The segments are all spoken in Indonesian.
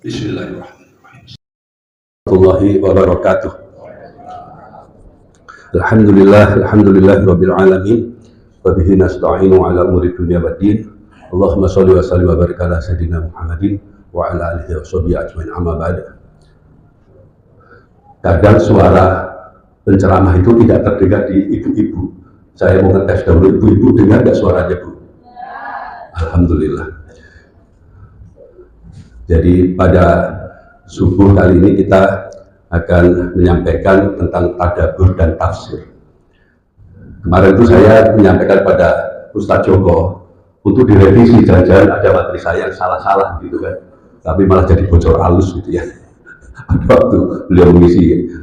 Bismillahirrahmanirrahim. Warahmatullahi wabarakatuh. Alhamdulillahirabbil alamin. Wa bihi nasta'inu ala umuri dunya waddin. Allahumma shalli wa sallim wa barik ala sayyidina Muhammadin wa ala alihi wa sahbihi ajmain, amma ba'd. Kadang suara penceramah itu tidak terdengar di ibu-ibu. Saya mau ngetes dahulu, ibu-ibu dengar nggak suaranya, Bu? Alhamdulillah. Jadi pada subuh kali ini kita akan menyampaikan tentang tadabbur dan tafsir. Kemarin itu saya menyampaikan pada Ustadz Joko untuk direvisi, jangan-jangan ada materi saya yang salah-salah gitu kan, tapi malah jadi bocor halus gitu ya. Waktu beliau mengisi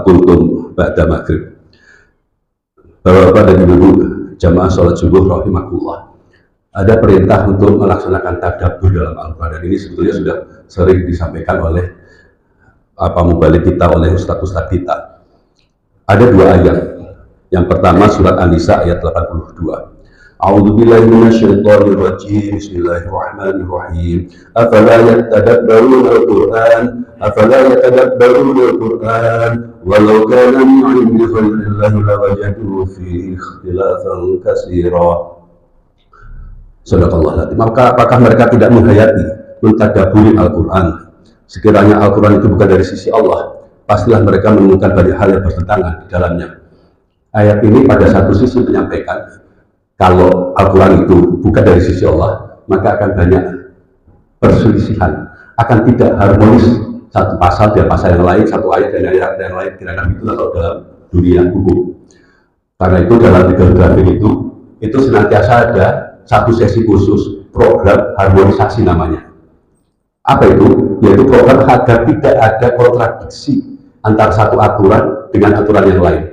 kultum ba'da maghrib. Bapak-bapak dan ibu jamaah sholat subuh rahimakumullah, ada perintah untuk melaksanakan tadabbur dalam Al-Quran, dan ini sebetulnya sudah sering disampaikan oleh mubalik kita, oleh ustadz-ustadz kita. Ada dua ayat. Yang pertama surat An-Nisa ayat 82. A'udzubillahi minasyaitonir rajim. Bismillahirrahmanirrahim. Afala yatadabbaruna al-Qur'an? Afala yatadabbaruna al-Qur'an? Walau kana min 'indi ghayrillahi lawajadu fihi ikhtilafan katsira. Sadaqallahul adzim. Maka apakah mereka tidak menghayati, mentadabburi Al-Quran? Sekiranya Al-Quran itu bukan dari sisi Allah, pastilah mereka menemukan banyak hal yang bertentangan di dalamnya. Ayat ini pada satu sisi menyampaikan, kalau Al-Quran itu bukan dari sisi Allah, maka akan banyak perselisihan, akan tidak harmonis satu pasal dan pasal yang lain, satu ayat dan ayat yang lain, kira-kira itu kalau dalam dunia hukum. Karena itu dalam legal drafting itu senantiasa ada satu sesi khusus, program harmonisasi namanya. Apa itu? Yaitu program agar tidak ada kontradiksi antara satu aturan dengan aturan yang lain.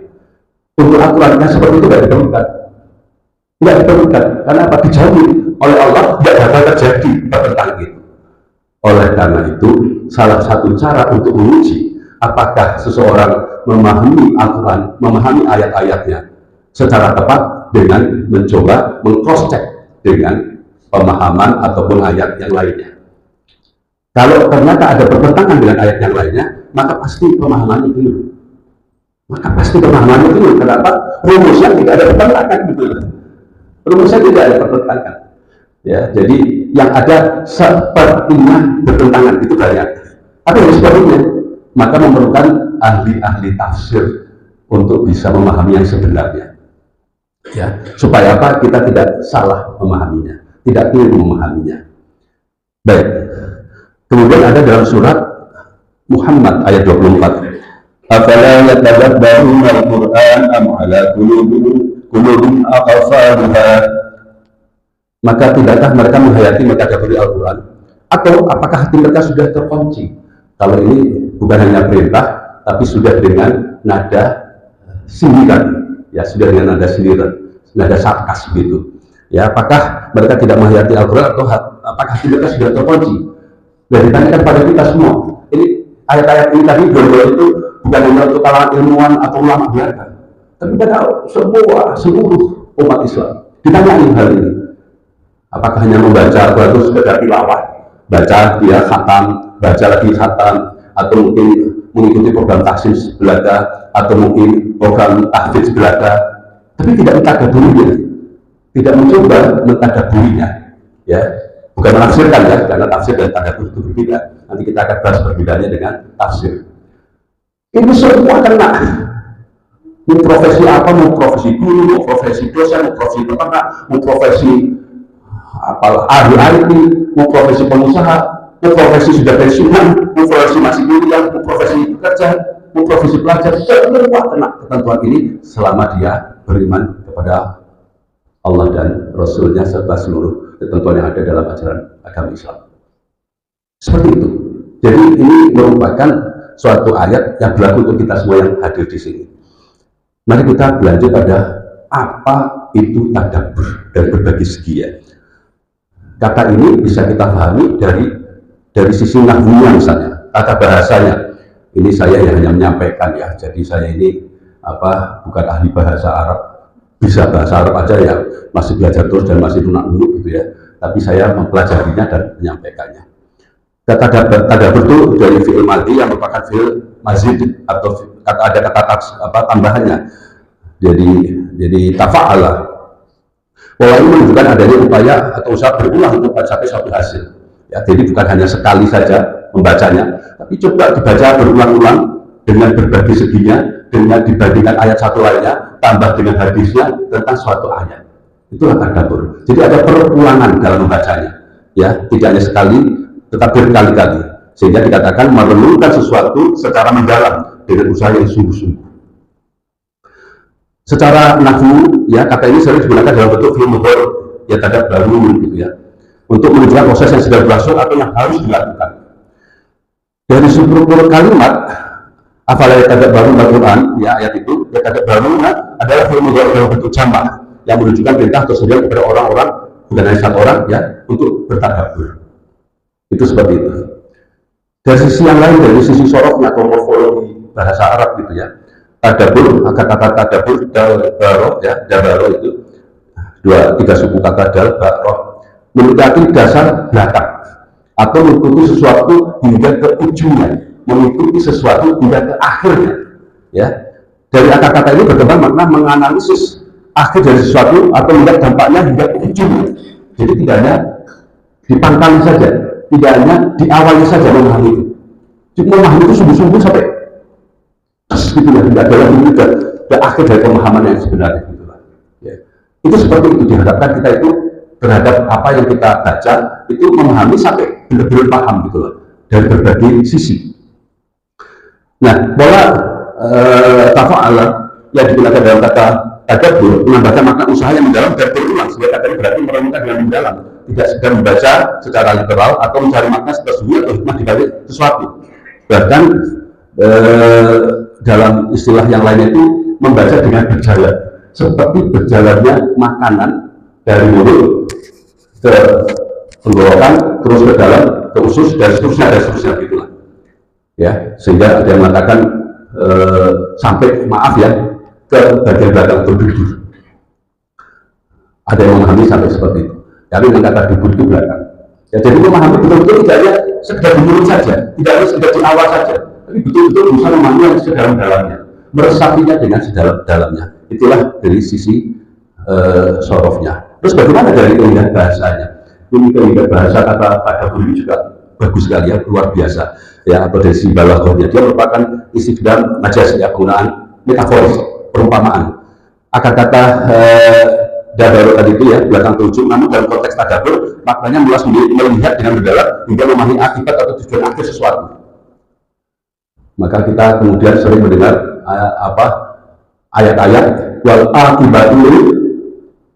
Untuk aturannya seperti itu tidak diperlukan. Tidak diperlukan. Karena apa? Dijamin oleh Allah tidak bakal terjadi pertentangan itu. Oleh karena itu, salah satu cara untuk menguji apakah seseorang memahami Al-Quran, memahami ayat-ayatnya secara tepat dengan mencoba meng-cross-check dengan pemahaman ataupun ayat yang lainnya. Kalau ternyata ada pertentangan dengan ayat yang lainnya, maka pasti pemahamannya keliru. Kenapa? Rumusnya tidak ada pertentangan, betul. Rumusnya tidak ada pertentangan. Ya, jadi yang ada sepertinya bertentangan itu banyak. Apa yang sebabnya? Maka memerlukan ahli-ahli tafsir untuk bisa memahami yang sebenarnya. Ya, supaya apa? Kita tidak salah memahaminya, tidak keliru memahaminya. Baik. Kemudian ada dalam surat Muhammad ayat 24. Afala yatadabbaruna al-Qur'an am 'ala qulubin aqfaluha? Maka tidakkah mereka menghayati mentadabburi Al-Quran? Atau apakah hati mereka sudah terkunci? Kalau ini bukan hanya perintah, tapi sudah dengan nada sindiran, ya, sudah dengan nada sindiran, nada sarkas begitu. Ya, apakah mereka tidak menghayati Al-Quran atau apakah hati mereka sudah terkunci? Dan ditanyakan pada kita semua. Ini ayat-ayat ini tadi dua-dua itu bukan hanya untuk kalangan ilmuwan atau ulama belaka, tapi pada seluruh umat Islam. Ditanyai hal ini. Apakah hanya membaca Al-Quran itu sekedar tilawah, baca dia khatam, baca lagi khatam, atau mungkin mengikuti program tahfiz belaka, atau mungkin program tahfiz belaka, tapi tidak mentadabburinya, tidak mencoba mentadabburinya, ya. Bukan menafsirkan, ya, karena tafsir dan tadabbur itu berbeda. Nanti kita akan bahas perbedaannya dengan tafsir. Ini semua kena. Mau profesi apa? Mau profesi guru, mau profesi dosen, mau profesi peternak, mau profesi ahli IT, mau profesi pengusaha, mau profesi sudah pensiunan, mau profesi masih kuliah, mau profesi pekerja, mau profesi pelajar. Semua kena ketentuan ini selama dia beriman kepada Allah dan Rasulnya serta seluruh ketentuan yang ada dalam ajaran agama Islam. Seperti itu. Jadi ini merupakan suatu ayat yang berlaku untuk kita semua yang hadir di sini. Mari kita berlanjut pada apa itu tadabbur dan berbagi segi, ya. Kata ini bisa kita pahami dari sisi nahwunya, misalnya tata bahasanya. Ini saya yang hanya menyampaikan, ya. Jadi saya ini bukan ahli bahasa Arab, bisa bahasa Arab aja ya, masih belajar terus dan masih lunak-lunak gitu ya. Tapi saya mempelajarinya dan menyampaikannya. Kata tadabbur itu dari fi'il madhi yang merupakan fi'il mazid atau ada kata tambahannya. Jadi tafa'ala. Bahwa ini menunjukkan adanya upaya atau usaha berulang untuk mencapai suatu hasil. Ya, jadi bukan hanya sekali saja membacanya, tapi coba dibaca berulang-ulang dengan berbagai seginya, dengan dibandingkan ayat satu lainnya, tambah dengan hadisnya tentang suatu ayat. Itulah tadabbur. Jadi ada perulangan dalam membacanya. Ya, tidak hanya sekali, tetap berkali-kali, sehingga dikatakan merenungkan sesuatu secara mendalam dengan usaha yang sungguh-sungguh. Secara nahwu, ya, kata ini sering digunakan dalam bentuk fi'il mudhari, ya, tadabbaru gitu ya, untuk menunjukkan proses yang sudah berlangsung atau yang harus dilakukan. Dari struktur kalimat afala yatadabbaruna al-Qur'an, ya, ayat itu ya, tadabbaruna adalah fi'il mudhari dalam bentuk jamak yang menunjukkan perintah atau seruan kepada orang-orang, bukan hanya satu orang, ya, untuk bertadabbur. Itu seperti itu. Dari sisi yang lain, dari sisi sorofnya atau morfologi bahasa Arab gitu ya, tadabbur, kata-kata tadabbur, dal-baro, ya, dabaro itu tiga suku kata dal, baro, memiliki dasar belakang atau mengikuti sesuatu hingga ke ujungnya, mengikuti sesuatu hingga ke akhirnya, ya. Dari kata-kata ini berkembang makna menganalisis akhir dari sesuatu atau melihat dampaknya hingga ke ujungnya. Jadi tidak hanya dipangkali saja, tidak hanya di awalnya saja memahami itu. Cuma memahami itu sungguh-sungguh sampai gitu ya, tidak dalam ini dan akhir dari pemahaman yang sebenarnya gitu lah. Ya. Itu seperti itu diharapkan kita itu terhadap apa yang kita baca itu memahami sampai benar-benar paham gitu loh dari berbagai sisi. Nah, pola tafa'ala yang digunakan dalam kata tadabbur menambahkan makna usaha yang mendalam dan berulang, sehingga kata ini berarti merenungkan dengan mendalam, tidak sekedar membaca secara literal atau mencari makna tersebut atau hikmah di balik sesuatu. Bahkan dalam istilah yang lainnya itu membaca dengan berjalan, seperti berjalannya makanan dari mulut ke tenggorokan, terus ke dalam, ke usus, dan seterusnya gitulah. Ya, sehingga ada yang mengatakan sampai maaf ya ke bagian belakang tubuh. Ada yang memahami sampai seperti itu. Tapi dengan kata dubur itu belakang. Ya, jadi memahami betul-betul tidak hanya sekedar di mulut saja, tidak hanya sekedar di awal saja, tapi betul-betul berusaha memahami yang sedalam-dalamnya, meresapinya dengan sedalam-dalamnya. Itulah dari sisi sorofnya. Terus bagaimana dari keindahan bahasanya? Ini keindahan bahasa kata tadabbur ini juga bagus sekali ya, luar biasa ya, atau dari sisi balaghahnya. Dia merupakan istighdam majaz ya, penggunaan metaforis, perumpamaan. Akan kata dabaro tadi itu ya, belakang ujung, namun dalam konteks tadabbur maknanya meluas melihat dengan mendalam hingga memahami akibat atau tujuan akhir sesuatu. Maka kita kemudian sering mendengar ayat-ayat wal akibatul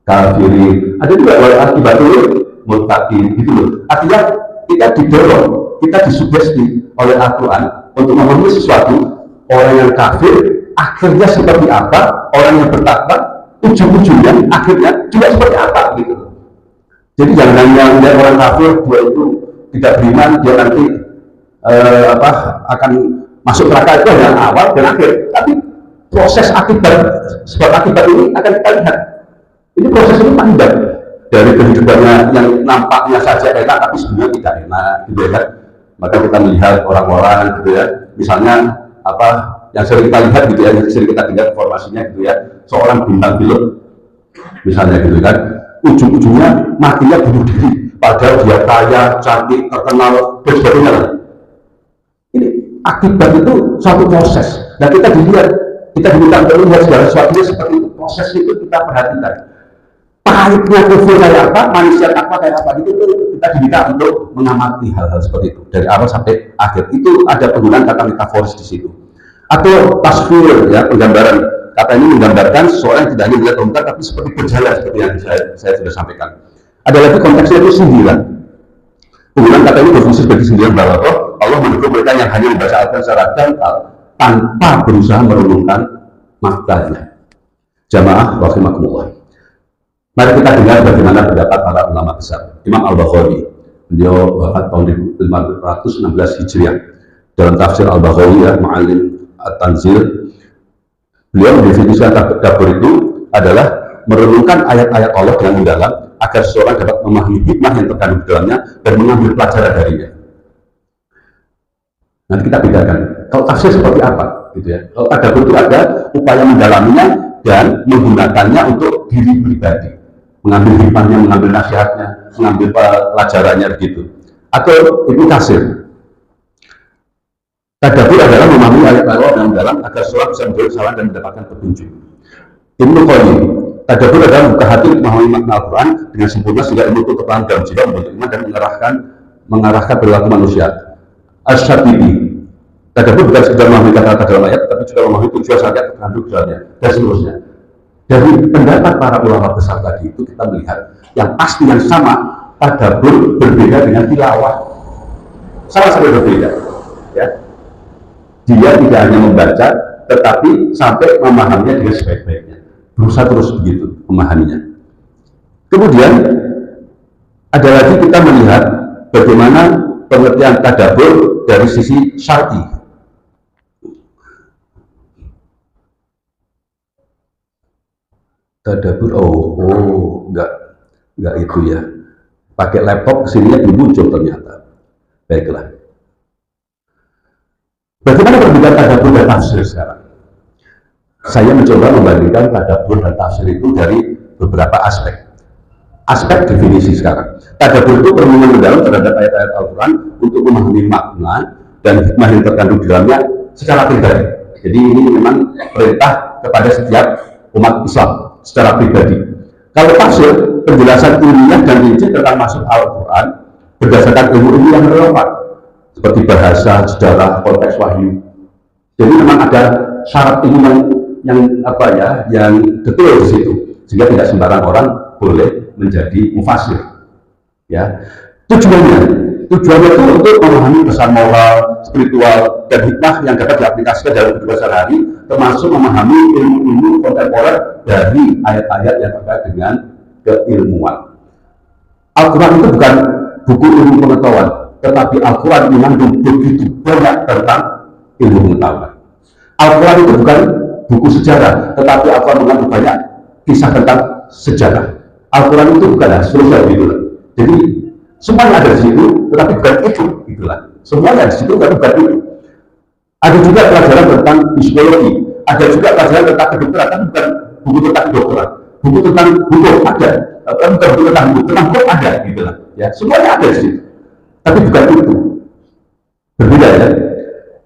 kafirin. Ada juga wal akibatul muttaqin gitu loh. Artinya kita didorong, kita disugesti oleh Al-Quran untuk memahami sesuatu. Orang yang kafir akhirnya seperti apa, orang yang bertakwa ujung-ujungnya akhirnya juga seperti apa gitu. Jadi jangan hanya melihat orang kafir dia itu tidak beriman, dia nanti akan masuk neraka, itu yang awal dan akhir. Tapi proses akibat, sebab akibat ini akan kita lihat. Ini proses ini panjang dari kehidupannya yang nampaknya saja enak tapi sebenarnya tidak enak gitu ya kan. Maka kita melihat orang-orang gitu ya, misalnya yang sering kita lihat gitu ya, yang sering kita dengar informasinya gitu ya, seorang bintang film misalnya gitu kan, ujung-ujungnya matinya bunuh diri padahal dia kaya, cantik, terkenal dan sebagainya. Ini akibat itu suatu proses. Nah kita diminta untuk melihat segala sesuatunya seperti itu. Proses itu kita perhatikan. Pahitnya kufur kayak apa, manusia takwa kayak apa, itu kita diminta untuk mengamati hal-hal seperti itu dari awal sampai akhir. Itu ada penggunaan kata metaforis di situ. Atau tasfir ya, penggambaran. Kata ini menggambarkan seseorang yang tidak hanya melihat permukaan tapi seperti berjalan seperti yang saya sudah sampaikan. Ada lagi konteksnya itu sindiran. Penggunaan kata ini berfungsi sebagai sindiran bahwa Allah mendukung mereka yang hanya membaca Al-Quran secara dangkal tanpa berusaha merenungkan maknanya. Jamaah rahimakumullah. Mari kita dengar bagaimana pendapat para ulama besar. Imam Al-Baghawi, beliau wafat tahun 1516 Hijriah. Dalam tafsir Al-Baghawi ya, Ma'alim At-Tanzil, beliau mendefinisikan tadabbur itu adalah merenungkan ayat-ayat Allah dengan mendalam agar seseorang dapat memahami hikmah yang terkandung di dalamnya dan mengambil pelajaran darinya. Nanti kita bedakan. Kalau tafsir seperti apa, gitu ya. Kalau tadabbur itu ada upaya mendalaminya dan menggunakannya untuk diri pribadi, mengambil hikmahnya, mengambil nasihatnya, mengambil pelajarannya begitu. Atau itu tafsir. Tadabbur adalah memahami ayat Allah dalam dalam agar seorang bisa menjauhi kesalahan dan mendapatkan petunjuk. Ibnu Qayyim, tadabbur adalah membuka hati memahami makna Al-Quran dengan sempurna sehingga ilmu itu tertanam dalam jiwa, membentuk iman dan mengarahkan perilaku manusia. Asy-Syatibi, tadabbur bukan sekedar memahami kata-kata dalam ayat, tapi juga memahami tujuan syariat terkandung di dalamnya dan seterusnya. Dari pendapat para ulama besar tadi itu kita melihat yang pasti yang sama, tadabbur berbeda dengan tilawah, sama-sama berbeda. Ya. Dia tidak hanya membaca, tetapi sampai memahaminya dengan sebaik-baiknya. Berusaha terus begitu memahaminya. Kemudian ada lagi kita melihat bagaimana pengertian tadabbur dari sisi syar'i. Tadabbur, enggak itu ya. Pakai laptop kesininya belum muncul ternyata. Baiklah. Bagaimana perbedaan tadabbur dan tafsir sekarang? Saya mencoba membandingkan tadabbur dan tafsir itu dari beberapa aspek. Aspek definisi sekarang. Tadabbur itu permenungan mendalam terhadap ayat-ayat Al-Quran untuk memahami makna dan hikmah yang terkandung di dalamnya secara pribadi. Jadi ini memang perintah kepada setiap umat Islam secara pribadi. Kalau tafsir, penjelasan ilmiah dan rinci tentang maksud Al-Quran berdasarkan ilmu-ilmu yang relevan, seperti bahasa, sejarah, konteks wahyu. Jadi memang ada syarat ilmu yang detail di situ, sehingga tidak sembarang orang boleh menjadi mufasir. Ya, tujuannya itu untuk memahami pesan moral, spiritual, dan hikmah yang dapat diaplikasikan dalam kehidupan sehari-hari, termasuk memahami ilmu-ilmu kontemporer dari ayat-ayat yang terkait dengan keilmuan. Al-Quran itu bukan buku ilmu pengetahuan, tetapi Al-Quran mengandung begitu banyak tentang ilmu pengetahuan. Al-Quran itu bukan buku sejarah, tetapi Al-Quran mengandung banyak kisah tentang sejarah. Al-Quran itu bukan sosial gitu. Jadi semuanya ada di situ, tetapi bukan itu, gitulah. Semuanya di situ, tapi bukan itu. Ada juga pelajaran tentang psikologi, ada juga pelajaran tentang kedokteran, tapi bukan buku tentang kedokteran. Buku tentang hukum ada, bukan buku tentang hukum ada, gitulah. Ya, semuanya ada di situ. Tapi bukan itu, berbeda ya.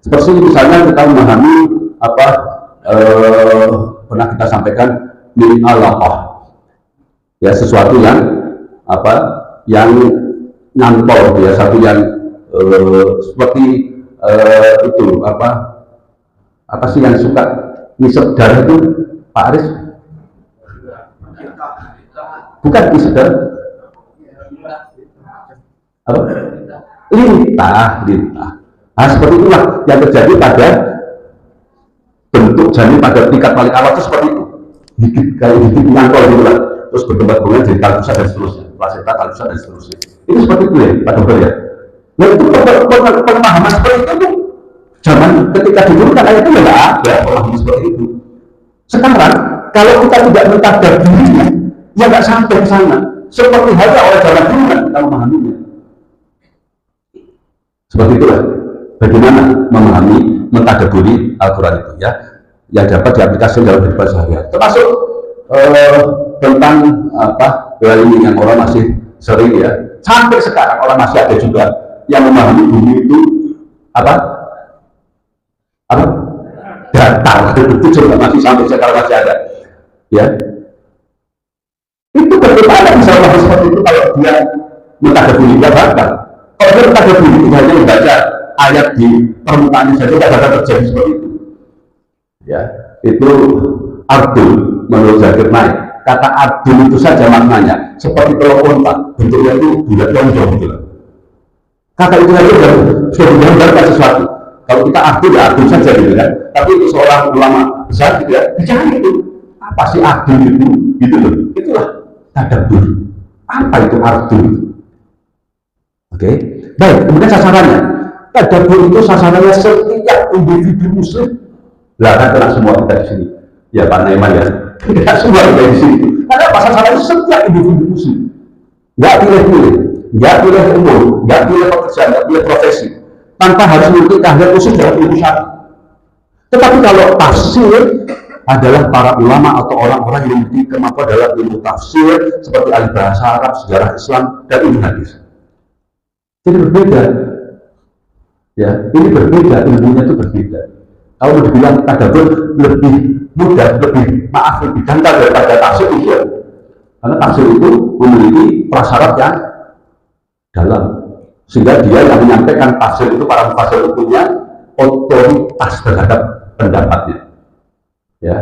Seperti misalnya kita memahami apa pernah kita sampaikan min alaqah, ya, sesuatu yang apa yang nyantol, ya, satu yang seperti itu apa sih yang suka ngisep darah itu, Pak Aris? Bukan ngisep darah, apa? Lintah. Nah, seperti itulah yang terjadi pada bentuk janin pada tingkat paling awal itu seperti itu. Dikit kayak dikit nyangkol gitu lah. Terus berkembang jadi kalkusa dan seterusnya, plasenta, kalkusa dan seterusnya. Itu seperti itu ya, Pak Dokter ya. Nah, itu pemahaman seperti itu zaman ketika dulu kan itu nggak ada pemahaman seperti itu. Sekarang kalau kita tidak mentadabur dirinya, ya nggak sampai ke sana. Seperti halnya oleh zaman dulu kan kita memahaminya. Seperti itulah bagaimana memahami, mentadaburi Al-Quran itu ya, yang dapat diaplikasikan dalam kehidupan sehari-hari. Termasuk tentang apa ini yang orang masih sering ya, sampai sekarang orang masih ada juga yang memahami bumi itu apa datar, itu juga masih sampai sekarang masih ada ya. Itu bagaimana bisa memahami seperti itu kalau dia mentadaburi, dia bakal. Kalau dia mentadaburi itu hanya membaca ayat di permukaannya saja, tidak bakal terjadi seperti itu ya. Itu Abdul menurut Zakir Naik, kata Abdul itu saja maknanya seperti telepon Pak, bentuknya itu bulat lonjong gitu. Kata itu saja sudah menggambarkan sesuatu. Kalau kita Abdul ya Abdul saja gitu kan, tapi itu seorang ulama besar gitu ya, bicara itu apa sih Abdul itu gitu loh. Itulah tadabbur. Apa itu Abdul? Oke, baik. Kemudian sasarannya, tadabbur itu sasarannya setiap individu muslim. Lah kan kena semua kita di sini. Ya Pak Naiman ya, tidak semua kita di sini. Karena sasarannya setiap individu muslim. Nggak pilih-pilih, nggak pilih umur, nggak pilih pekerjaan, nggak pilih profesi. tanpa harus memiliki keahlian khusus dalam ilmu syar'i. Tetapi kalau tafsir adalah para ulama atau orang-orang yang memiliki kemampuan dalam ilmu tafsir seperti ahli bahasa Arab, sejarah Islam, dan ilmu hadis. Jadi berbeda. Ya, ini berbeda, ilmunya itu berbeda. Kalau dibilang tadabbur lebih mudah, lebih dangkal daripada tafsir itu, karena tafsir itu memiliki prasyarat yang dalam, sehingga dia yang menyampaikan tafsir itu, para mufassir itu punya otoritas terhadap pendapatnya. Ya,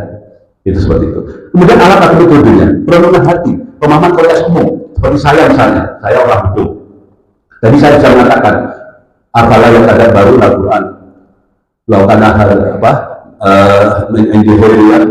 itu seperti itu. Kemudian alat atau metodenya, perenungan hati, pemahaman konteks umum. Seperti saya misalnya, saya orang hukum. Jadi saya bisa mengatakan, apalah yang ada baru Al-Quran, lakukan hal apa, menjadikan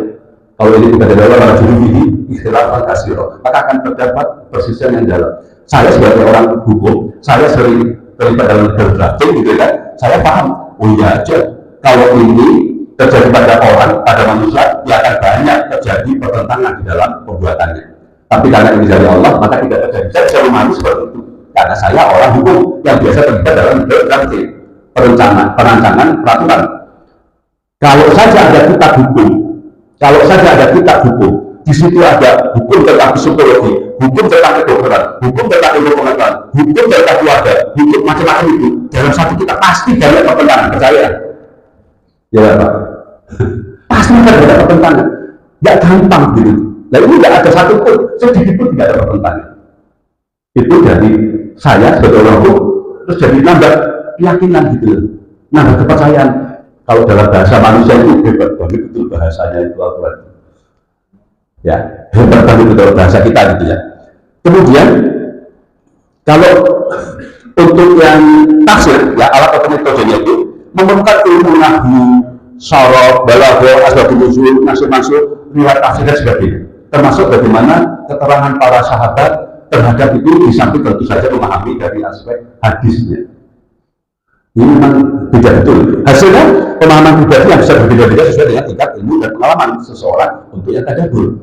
kalau ini tidak ada dalam ini istilahnya kasiro, maka akan terdapat persisian yang dalam. Saya sebagai orang hukum, saya sering terlibat dalam drafting gitu kan, saya paham. Oh iya aja, kalau ini terjadi pada orang, pada manusia, ya akan banyak terjadi pertentangan di dalam pembuatannya. Tapi karena ini dari Allah, maka tidak terjadi. Saya bisa memahami seperti itu. Karena saya orang hukum yang biasa terlibat dalam drafting, perancangan peraturan. Kalau saja ada kitab hukum, di situ ada hukum tentang psikologi, hukum tentang kedokteran, hukum tentang ilmu pengetahuan, hukum tentang keluarga, hukum macam-macam itu. Dalam satu kitab pasti banyak pertentangan, percaya? Ya Pak. Pasti kan ada pertentangan. Tidak gampang gitu. Nah ini tidak ada satu pun, sedikit pun tidak ada pertentangan. Itu dari saya sebagai orang hukum, terus jadi nambah keyakinan gitu, nambah kepercayaan. Kalau dalam bahasa manusia itu hebat banget betul bahasanya itu Al-Quran. Ya, hebat banget dalam bahasa kita gitu ya. Kemudian kalau untuk yang tafsir, ya alat atau metodenya itu memerlukan ilmu nahwu, syarat, balaghah, asbabun nuzul, nasr-mansur, riwayat tafsir dan sebagainya. Termasuk bagaimana keterangan para sahabat terhadap itu, di samping tentu saja memahami dari aspek hadisnya. Ini memang tidak betul. Hasilnya pemahaman pribadi yang bisa berbeda-beda sesuai dengan tingkat ilmu dan pengalaman seseorang untuk yang tadabbur.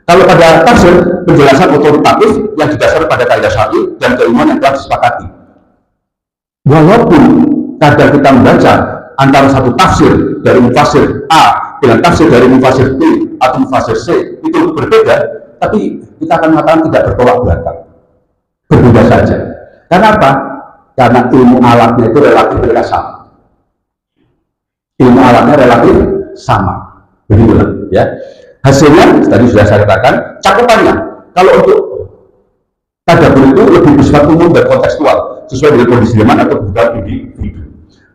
Kalau pada tafsir, penjelasan otoritatif yang didasarkan pada kaidah syar'i dan keilmuan yang telah disepakati. Walaupun kadang kita membaca antara satu tafsir dari mufassir A dengan tafsir dari mufassir B atau mufassir C itu berbeda, tapi kita akan mengatakan tidak bertolak belakang, berbeda saja. Karena apa? Karena ilmu alatnya itu relatif mereka sama. Ilmu alatnya relatif sama, begitulah ya. Hasilnya tadi sudah saya katakan, cakupannya kalau untuk tadabbur itu lebih bersifat umum dan kontekstual sesuai dengan kondisi zaman atau kebutuhan individu.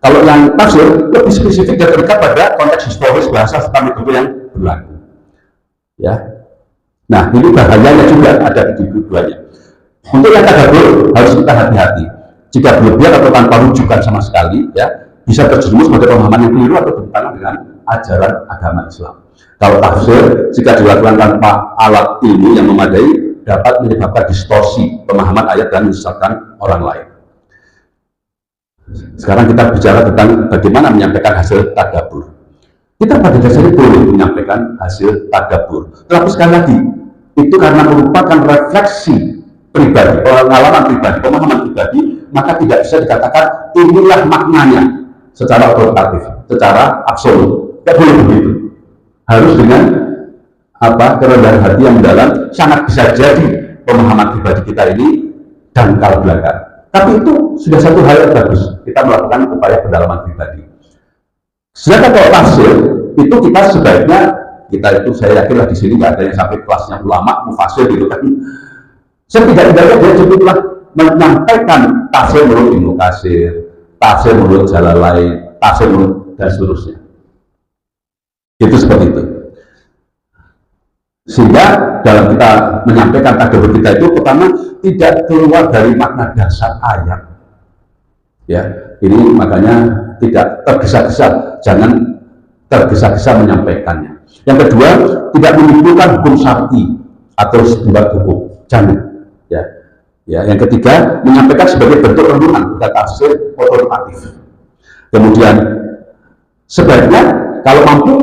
Kalau yang tafsir lebih spesifik dan terikat pada konteks historis bahasa serta metode yang berlaku. Ya, nah ini bahayanya juga ada di keduanya. Untuk yang tadabbur harus kita hati-hati. Jika berlebihan atau tanpa rujukan sama sekali, ya bisa terjerumus pada pemahaman yang keliru atau bertentangan dengan ajaran agama Islam. Kalau tafsir, jika dilakukan tanpa alat ilmu yang memadai, dapat menyebabkan distorsi pemahaman ayat dan menyesatkan orang lain. Sekarang kita bicara tentang bagaimana menyampaikan hasil tadabbur. Kita pada dasarnya boleh menyampaikan hasil tadabbur. Tetapi sekali lagi, itu karena merupakan refleksi pribadi, pengalaman pribadi, pemahaman pribadi, maka tidak bisa dikatakan inilah maknanya secara otoritatif, secara absolut. Tidak boleh begitu. Harus dengan kerendahan hati yang mendalam. Sangat bisa jadi pemahaman pribadi kita ini dangkal belakang. Tapi itu sudah satu hal yang bagus. Kita melakukan upaya pendalaman pribadi. Sedangkan kalau tafsir itu kita sebaiknya, kita itu saya yakinlah di sini nggak ada yang sampai kelasnya ulama mufassir gitu kan. Setidak-tidaknya dia cukuplah menyampaikan tafsir menurut Ibnu Katsir, tafsir menurut Jalalain, tafsir menurut dan seterusnya. Itu seperti itu. Sehingga dalam kita menyampaikan tadabbur kita itu pertama tidak keluar dari makna dasar ayat. Ya, ini makanya tidak tergesa-gesa, jangan tergesa-gesa menyampaikannya. Yang kedua, tidak menyimpulkan hukum syar'i atau istinbat hukum. Jangan. Ya, yang ketiga, menyampaikan sebagai bentuk renungan, bukan tafsir otoritatif. Kemudian, sebaiknya kalau mampu,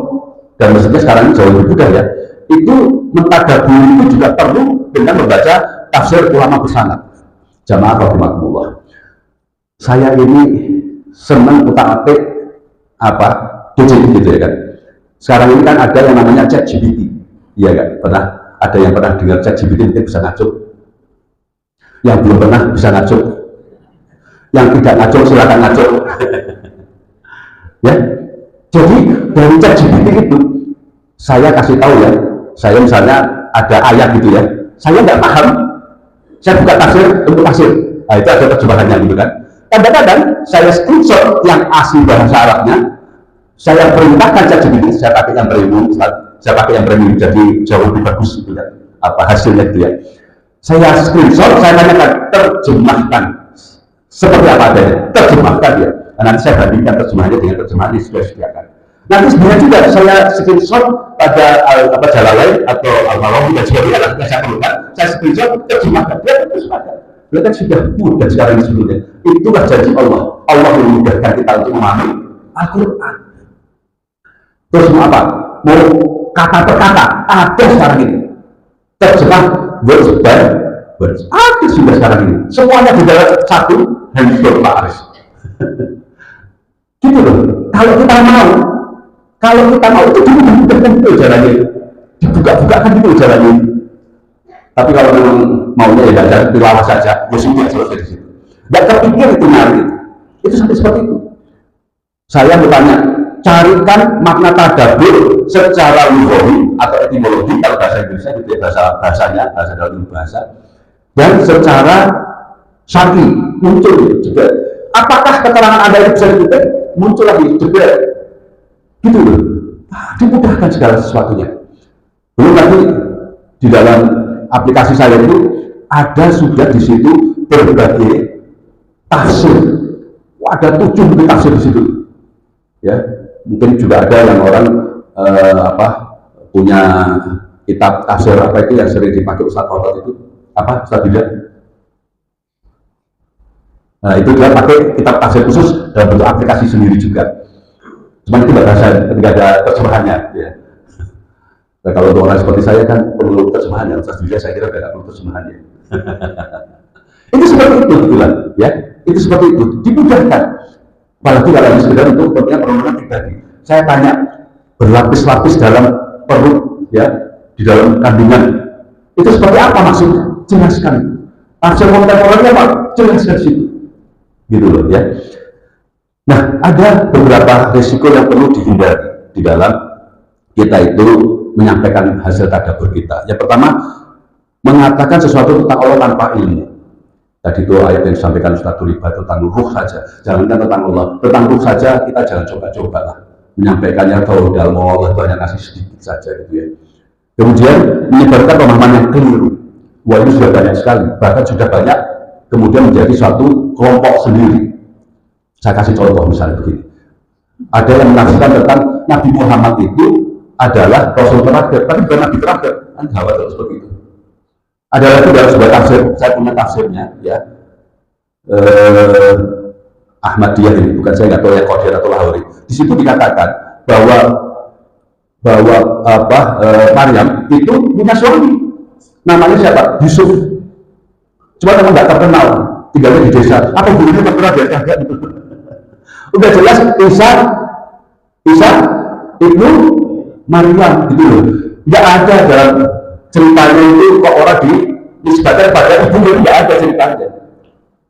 dan mestinya sekarang ini jauh lebih mudah ya, itu mentadabbur itu juga perlu dengan membaca tafsir ulama bersanad. Jamaah rahimakumullah. Saya ini seneng utak-atik apa DJI gitu ya kan. Sekarang ini kan ada yang namanya ChatGPT, iya kan? Pernah ada yang pernah dengar ChatGPT mungkin bisa ngacuk. Yang belum pernah bisa ngacuk. Yang tidak ngacuk silakan ngacuk. Ya, jadi dari ChatGPT itu saya kasih tahu ya, saya misalnya ada ayat gitu ya, saya nggak paham, saya buka tafsir untuk tafsir, nah itu ada terjemahannya gitu kan. Kadang-kadang saya screenshot yang asli bahasa Arabnya, saya perintahkan ChatGPT, saya pakai yang premium, jadi jauh lebih bagus gitu ya, apa hasilnya gitu ya. Saya screenshot, saya tanyakan terjemahkan seperti apa adanya, terjemahkan ya. Nah, nanti saya bandingkan terjemahannya dengan terjemahan yang sudah disediakan. Nanti sebenarnya juga saya screenshot pada Jalalain atau Al-Mawawi dan sebagainya yang saya perlukan, saya screenshot terjemahkan, dia terjemahkan. Beliau kan sudah mudah sekarang ini sebetulnya. Itulah janji Allah. Allah memudahkan kita untuk memahami Al-Quran. Terus mau apa? Mau kata per kata, ada sekarang ini. Terjemah words by words. Ada sudah sekarang ini. Semuanya di dalam satu handphone Pak Aris. Gitu loh. Kalau kita mau itu dimudahkan itu jalannya. Dibuka-bukakan itu jalannya. Tapi kalau memang maunya ya baca tilawah saja, ya sudah selesai di situ. Nggak terpikir itu nyari itu sampai seperti itu. Saya bertanya, carikan makna tadabbur secara lughawi atau etimologi kalau bahasa Indonesia gitu ya, bahasanya bahasa dalam bahasa, dan secara syar'i muncul juga. Apakah keterangan Anda itu bisa dikutip? Muncul lagi juga. Gitu loh. Dimudahkan segala sesuatunya. Belum lagi di dalam aplikasi saya itu ada sudah di situ berbagai tafsir. Ada 7 tafsir di situ. Ya, mungkin juga ada yang orang punya kitab tafsir apa itu yang sering dipakai Ustaz Khotot itu apa Ustaz Bila? Nah, itu dia pakai kitab tafsir khusus dalam bentuk aplikasi sendiri juga. Cuma itu nggak ada terjemahannya. Ya. Nah, kalau untuk orang seperti saya kan perlu terjemahannya. Ustaz Bila saya kira nggak perlu terjemahannya. Itu seperti itu bilang, ya. Itu seperti itu dimudahkan. Apalagi kalau ini sekedar untuk kepentingan permohonan pribadi. Saya tanya berlapis-lapis dalam perut, ya, di dalam kandungan. Itu seperti apa maksudnya? Jelaskan. Tafsir kontemporer apa? Jelaskan situ. Gitu loh ya. Nah, ada beberapa risiko yang perlu dihindari di dalam kita itu menyampaikan hasil tadabbur kita. Yang pertama, mengatakan sesuatu tentang Allah tanpa ilmu. Tadi itu ayat yang disampaikan Ustaz Tuliba tentang ruh saja, jangankan tentang Allah, tentang ruh saja kita jangan coba-coba lah menyampaikannya kalau dalam Allah itu hanya kasih sedikit saja gitu ya. Kemudian menyebarkan pemahaman yang keliru. Wah, ini sudah banyak sekali, bahkan sudah banyak kemudian menjadi suatu kelompok sendiri. Saya kasih contoh misalnya begini. Ada yang menafsirkan tentang Nabi Muhammad itu adalah Rasul terakhir, tapi bukan Nabi terakhir. Anda khawatir seperti itu. Ada lagi dalam sebuah tafsir, saya punya tafsirnya, ya. Ahmadiyah ini, bukan saya nggak tahu ya Qadir atau Lahori. Di situ dikatakan bahwa Maryam itu punya suami, namanya siapa? Yusuf. Cuma memang nggak terkenal, tinggalnya di desa. Apa hubungannya terkenal dia kagak? Udah jelas Isa ibnu Maryam gitu loh. Nggak ada dalam ceritanya itu kok orang dinisbatkan pada ibunya, nggak ada ceritanya.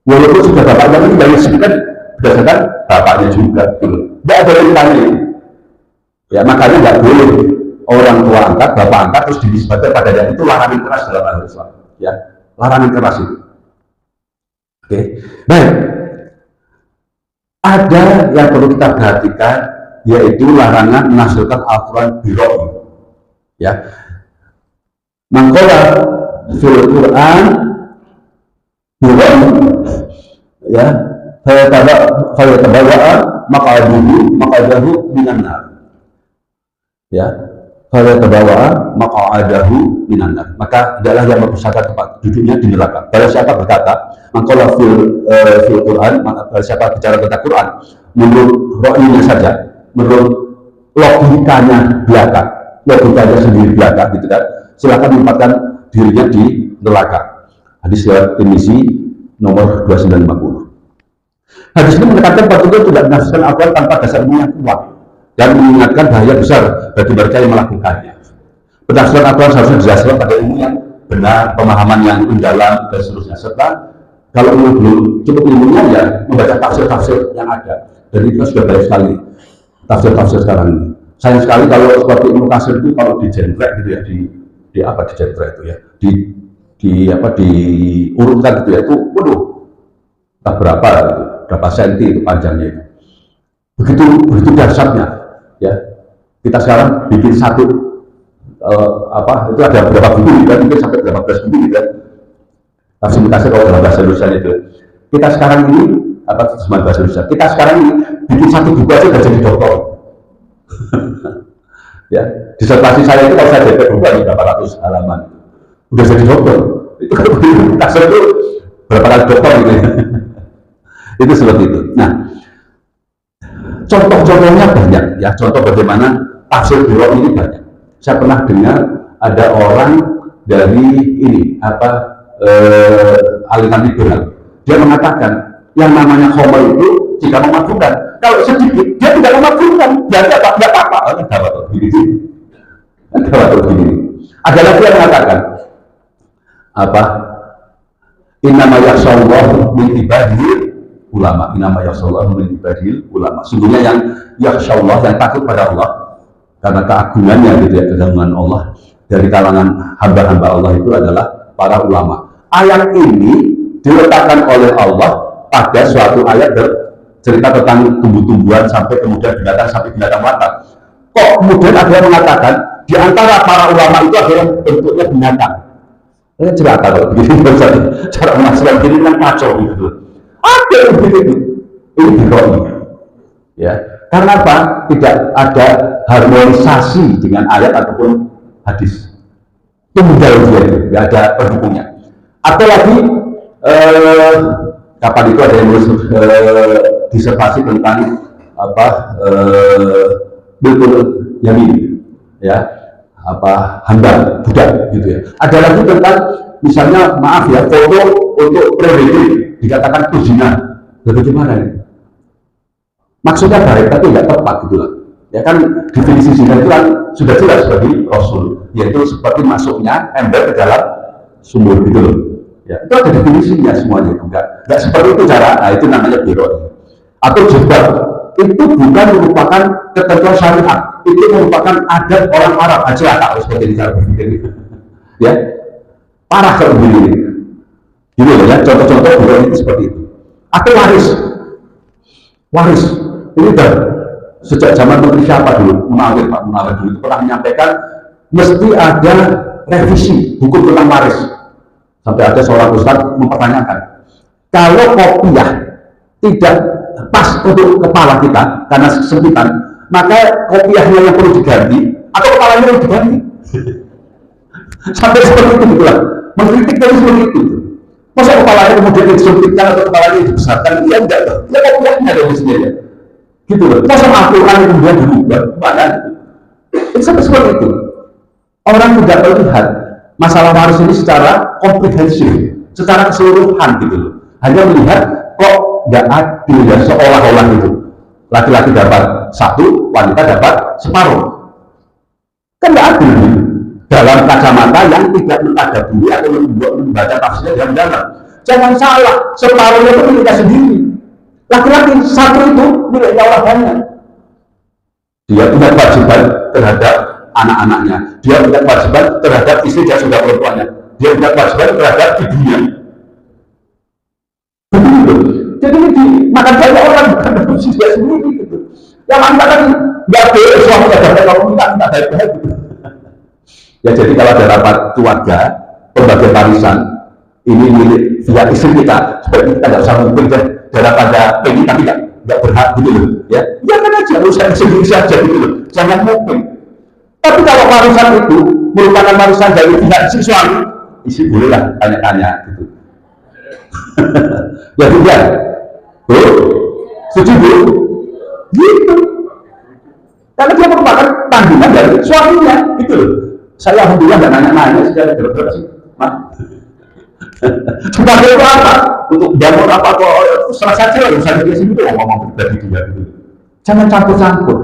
Walaupun sudah bapaknya ini dari sini kan berdasarkan bapaknya juga, gitu. Nggak ada ceritanya. Ya makanya nggak boleh orang tua angkat, bapak angkat terus dinisbatkan pada dia, itu larangan keras dalam agama Islam. Ya, larangan keras itu. Oke, baik. Ada yang perlu kita perhatikan, yaitu larangan menafsirkan Al-Quran biroi. Ya, mangkola fil Quran biroi, ya, saya tabawa maqadahu minan nar. Ya, saya tabawa maqadahu minan nar. Maka adalah yang berpusaka tempat duduknya di neraka. Barang siapa berkata mangkola fil Quran, barang siapa bicara tentang Quran menurut rohnya saja, menurut logikanya belaka, logikanya sendiri belaka, gitu kan? Silakan menempatkan dirinya di neraka. Hadis riwayat Tirmizi nomor 2950. Hadis ini menekankan Rasulullah tidak menafsirkan Al-Quran tanpa dasar ilmu yang kuat dan mengingatkan bahaya besar bagi mereka yang melakukannya. Penafsiran Al-Quran seharusnya didasarkan pada ilmu yang benar, pemahaman yang mendalam, dan seterusnya. Serta kalau belum cukup ilmunya, ya membaca tafsir-tafsir yang ada. Dan itu sudah banyak sekali tafsir-tafsir sekarang ini. Sayang sekali kalau seperti Ibnu Katsir itu kalau dijentrek gitu ya, di apa dijentrek itu ya, diurutkan gitu ya, itu waduh, tak berapa senti itu panjangnya itu. Begitu dahsyatnya ya. Kita sekarang bikin satu itu ada berapa buku kan, mungkin sampai berapa belas buku kan. Tafsir Katsir kalau dalam bahasa Indonesia itu. Kita sekarang ini terjemahan bahasa Indonesia. Kita sekarang ini bikin satu buku aja udah jadi dokter. Ya, disertasi saya itu kalau saya DP buku ada berapa ratus halaman. Udah jadi dokter. Itu Katsir itu berapa kali dokter gitu ya. Itu seperti itu. Nah, contoh-contohnya banyak ya. Contoh bagaimana tafsir Biro ini banyak. Saya pernah dengar ada orang dari ini aliran liberal. Dia mengatakan yang namanya Khomer itu jika memakzulkan, kalau sedikit dia tidak memakzulkan, dia tidak apa-apa. Ada lagi yang mengatakan innama yakhsyallahu min ibadihil ulama. Innama yakhsyallahu min ibadihil ulama. Sungguhnya yang yakhsyallah, yang takut pada Allah karena keagungannya gitu ya, keagungan Allah dari kalangan hamba-hamba Allah itu adalah para ulama. Ayat ini diletakkan oleh Allah pada suatu ayat cerita tentang tumbuh-tumbuhan sampai kemudian binatang sampai binatang melata. Kok kemudian ada yang mengatakan di antara para ulama itu ada yang bentuknya binatang? Ini cerita kalau begini cara menafsirkan ini kan kacau gitu. Ada yang begitu. Ini dironi. Ya, karena apa? Tidak ada harmonisasi dengan ayat ataupun hadis. Tunggal dia itu, tidak ada pendukungnya. Atau lagi kapan itu ada yang menulis disertasi tentang bilkul yamin, ya, hamba budak gitu ya. Ada lagi tentang misalnya maaf ya, foto untuk pre-wedding dikatakan perzinahan. Bagaimana ini? Maksudnya baik tapi tidak tepat gitu lah. Ya kan definisi zina itu kan sudah jelas bagi Rasul, yaitu seperti masuknya ember ke dalam sumur gitu loh. Ya, itu ada definisinya semuanya itu enggak seperti itu cara. Nah, itu namanya biro. Atau jilbab itu bukan merupakan ketentuan syariat, itu merupakan adat orang Arab aja tak harus seperti cara berpikir itu. Ya, parah kalau begini. Gitu ya, contoh-contoh biro itu seperti itu. Atau waris ini sejak zaman Menteri siapa dulu, Munawir dulu itu pernah menyampaikan mesti ada revisi hukum tentang waris. Sampai ada seorang ustadz mempertanyakan, kalau kopiah tidak pas untuk kepala kita karena kesempitan, maka kopiahnya yang perlu diganti atau kepalanya yang diganti. Sampai seperti itu gitu lah, mengkritik dari seperti itu. Masa kepalanya kemudian disempitkan atau kepalanya dibesarkan? Ya enggak, ya kopiahnya ada di sini ya. Gitu loh. Masa Al-Quran kemudian dirubah, mana? Itu sampai seperti itu. Orang tidak melihat masalah waris ini secara komprehensif, secara keseluruhan gitu loh. Hanya melihat kok nggak adil ya, seolah-olah gitu. Laki-laki dapat satu, wanita dapat separuh. Kan nggak adil gitu. Dalam kacamata yang tidak mentadaburi atau membaca tafsirnya dalam dalam. Jangan salah, separuhnya itu miliknya sendiri. Laki-laki satu itu miliknya orang banyak. Dia punya kewajiban terhadap anak-anaknya, dia punya kewajiban terhadap istri dan saudara perempuannya, dia punya kewajiban terhadap ibunya. Begitu. Jadi ini dimakan banyak orang, bukan fungsi dia sendiri gitu. Yang minta kan nggak boleh suami ada kalau minta baik-baik gitu. Ya jadi kalau ada rapat keluarga, pembagian warisan ini milik via istri kita, supaya kita nggak usah mungkin daripada pengen tapi nggak berhak gitu loh. Ya, kan aja urusan sendiri saja gitu loh. Jangan mungkin. Tapi kalau warisan itu merupakan warisan dari pihak si suami, isi bolehlah tanya-tanya gitu. Ya tidak, setuju bu? Gitu. Karena dia merupakan tanggungan dari suaminya, gitu loh. Saya alhamdulillah nggak nanya-nanya, sejak berapa sih, Mas? Sebagai itu apa? Untuk bangun apa kok salah saja lah, misalnya dia sini tuh ngomong pribadi dia gitu. Jangan campur-campur.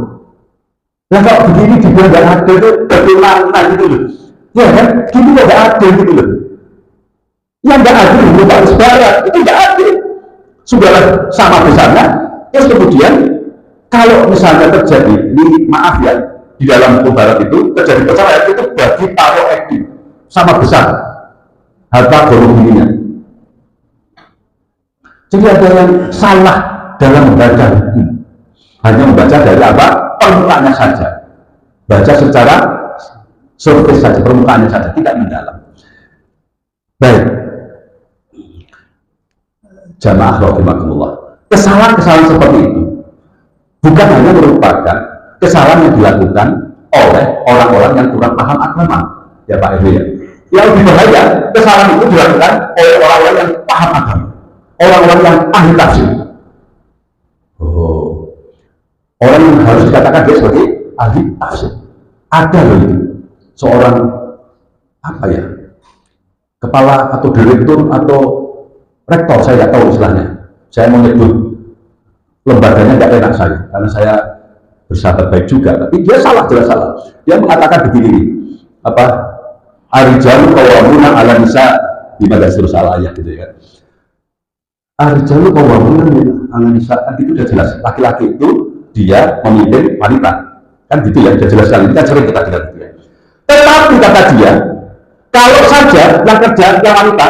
Nah kalau begini dibilang nggak ada itu bagaimana gitu loh. Ya kan? Gitu nggak ada gitu loh. Yang nggak adil bukan sebarat, itu nggak adil. Sudahlah sama besarnya. Terus kemudian kalau misalnya terjadi, ini maaf ya, di dalam hukum barat itu terjadi perceraian itu bagi paro ekti sama besar harta gono-gininya. Jadi ada yang salah dalam membaca hukum, hanya membaca dari apa? Permukaannya saja, baca secara surface saja, permukaannya saja, tidak mendalam. Baik, jamaah rahimakumullah, kesalahan-kesalahan seperti itu bukan hanya merupakan kesalahan yang dilakukan oleh orang-orang yang kurang paham agama, ya Pak Ewe ya. Yang lebih bahaya, kesalahan itu dilakukan oleh orang-orang yang paham agama, orang-orang yang ahli tafsir. Oh, orang yang harus dikatakan dia sebagai ahli tafsir. Ada loh itu, seorang apa ya, kepala atau direktur atau rektor, saya nggak tahu istilahnya. Saya mau nyebut lembaganya nggak enak saya, karena saya bersahabat baik juga, tapi dia salah, jelas salah. Dia mengatakan begini, apa, Arijalu qawwamuna 'ala nisa, gimana terus salah ayat gitu ya. Arijalu qawwamuna 'ala nisa, kan itu sudah jelas. Laki-laki itu dia memimpin wanita, kan gitu ya, sudah jelas sekali. Kita sering kita dengar gitu ya. Tetapi kata dia, kalau saja yang kerja yang wanita,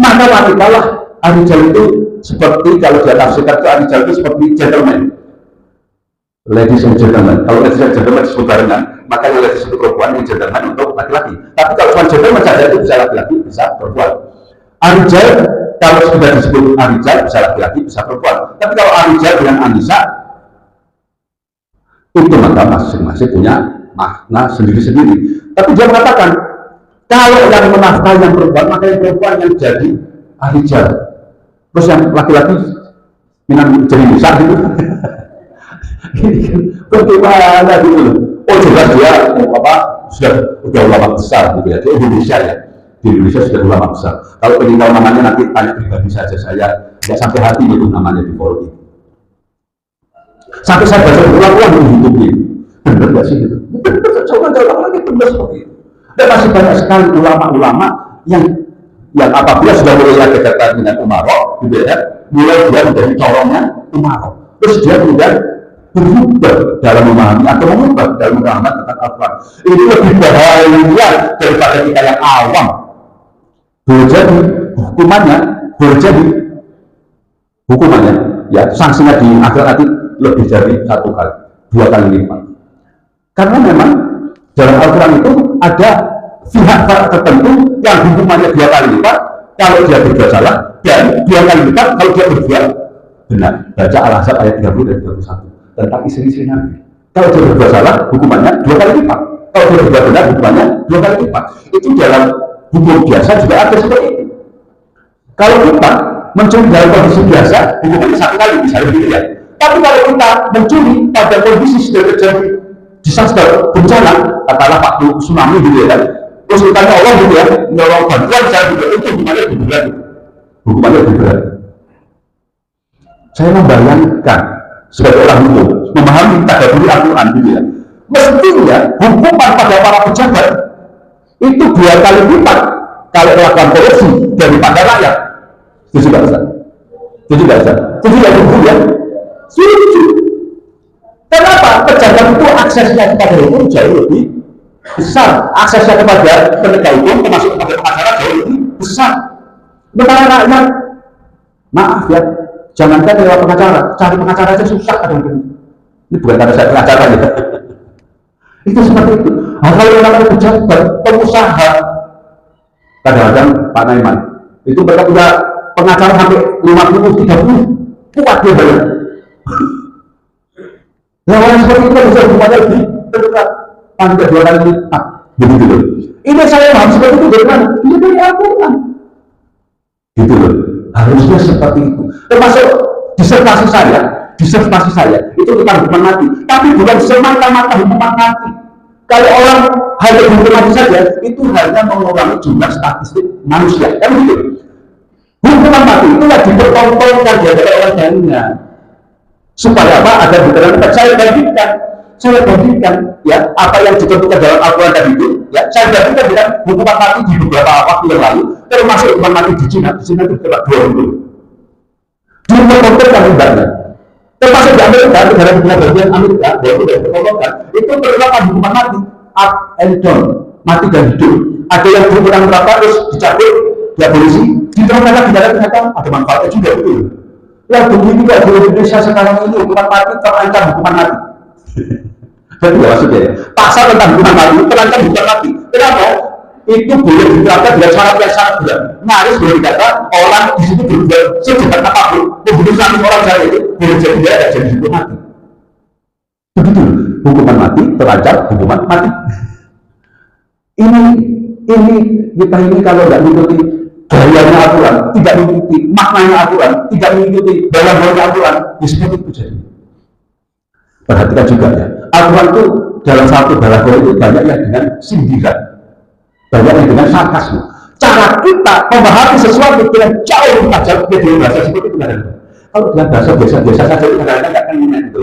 maka wanita lah Arijalu itu seperti kalau dia tafsirkan itu Arijalu itu seperti gentleman. Ladies and gentlemen, kalau ladies and gentlemen disebut barengan, maka yang ladies itu perempuan, yang gentleman untuk laki-laki. Tapi kalau cuma gentleman saja itu bisa laki-laki, bisa perempuan. Arijal, kalau sudah disebut arijal, bisa laki-laki, bisa perempuan. Tapi kalau arijal dengan anisa, itu maka masing-masing punya makna sendiri-sendiri. Tapi dia mengatakan, kalau yang menafkahi yang perempuan, maka yang perempuan yang jadi arijal. Terus yang laki-laki minang jadi nisa gitu. Bagaimana gitu loh. Oh jelas dia apa sudah ulama besar gitu ya, di Indonesia ya, di Indonesia sudah ulama besar. Kalau ingin tahu namanya nanti tanya pribadi saja, saya nggak sampai hati itu namanya di forum itu. Sampai saya baca berulang-ulang di YouTube ini, benar nggak sih gitu? Benar, coba ulang lagi benar seperti itu. Dan masih banyak sekali ulama-ulama yang apabila sudah mulai ada kaitan dengan Umarok, gitu ya, mulai dia menjadi corongnya Umarok. Terus dia kemudian berubah dalam memahami atau mengubah dalam memahami tentang Al-Quran. Ini lebih bahaya daripada kita yang awam. Boleh jadi hukumannya, ya sanksinya di akhirat nanti lebih dari 1 kali, 2 kali lipat. Karena memang dalam Al-Quran itu ada pihak tertentu yang hukumannya 2 kali lipat kalau dia berbuat salah, dan 2 kali lipat kalau dia berbuat benar. Baca Al-Ahzab ayat 30 dan 31 tentang istri-istri Nabi. Kalau dia berbuat salah, hukumannya 2 kali lipat. Kalau dia berbuat benar, hukumannya 2 kali lipat. Itu dalam hukum biasa juga ada seperti itu. Kalau kita mencuri dalam kondisi biasa, hukumannya 1 kali, misalnya begitu ya. Tapi kalau kita mencuri pada kondisi sudah terjadi disaster, bencana, katakanlah waktu tsunami gitu ya kan, terus ditanya Allah gitu ya, menolong bantuan saya juga, itu hukumannya lebih berat. Hukumannya lebih berat. Saya membayangkan sebagai orang hukum, memahami tadabbur Al-Quran gitu ya, mestinya hukuman pada para pejabat itu 2 kali lipat kalau melakukan korupsi daripada rakyat. Setuju nggak Ustaz? Setuju nggak Ustaz? Setuju nggak hukum ya? Setuju. Kenapa? Pejabat itu aksesnya kepada hukum jauh lebih besar, aksesnya kepada penegak hukum termasuk kepada pengacara jauh lebih besar. Sementara rakyat, maaf ya, jangankan lewat pengacara, cari pengacara aja susah kadang-kadang. Ini bukan karena saya pengacara ya. Itu seperti itu. Nah, kalau orang pejabat, pengusaha, kadang-kadang Pak Naiman, itu mereka punya pengacara sampai 50, 30, kuat dia banyak. Nah, orang seperti itu bisa hukumannya lebih berat, paling 2 kali lipat, begitu loh. Ini saya paham seperti itu dari mana? Ini dari Al-Quran. Gitu loh. Harusnya seperti itu. Termasuk disertasi saya itu tentang hukuman mati, tapi bukan semata-mata hukuman mati. Kalau orang hanya hukuman mati saja, itu hanya mengurangi jumlah statistik manusia, kan gitu. hukuman mati itu yang dipertontonkan di hadapan orang banyak. Supaya apa? Ada beneran saya bandingkan, ya apa yang ditentukan dalam Al-Quran tadi itu, ya saya bandingkan dengan hukuman mati di beberapa waktu yang lalu, termasuk hukuman mati di Cina itu berapa 2 dipertontonkan ibaratnya. Termasuk di Amerika, negara bagian Amerika, yaitu dari pertontonkan, itu berlaku hukuman mati up and down, mati dan hidup. Ada yang berkurang berapa terus dicabut, diabolisi, diteruskan lagi ternyata ada manfaatnya juga itu. Ya begitu juga di Indonesia sekarang ini hukuman mati terancam hukuman mati. Berarti ya maksudnya pasal tentang hukuman mati terancam hukuman mati. Kenapa? Itu boleh diterapkan dengan syarat yang sangat berat. Nyaris boleh dikata orang di situ berbuat sejahat apapun, membunuh 100 orang saya itu boleh jadi dia dan jadi hukuman mati. Begitu hukuman mati terancam hukuman mati. Ini kita ini kalau nggak mengikuti gayanya aturan, tidak mengikuti maknanya aturan, tidak mengikuti dalam-dalamnya aturan, ya seperti itu jadi. Perhatikan juga ya, aturan itu dalam satu balaghah itu banyak yang dengan sindiran, banyak yang dengan sarkasme. Cara kita memahami sesuatu dengan jauh lebih tajam dengan bahasa seperti itu kadang. Kalau dengan bahasa biasa-biasa saja itu kadang-kadang nggak kenal gitu,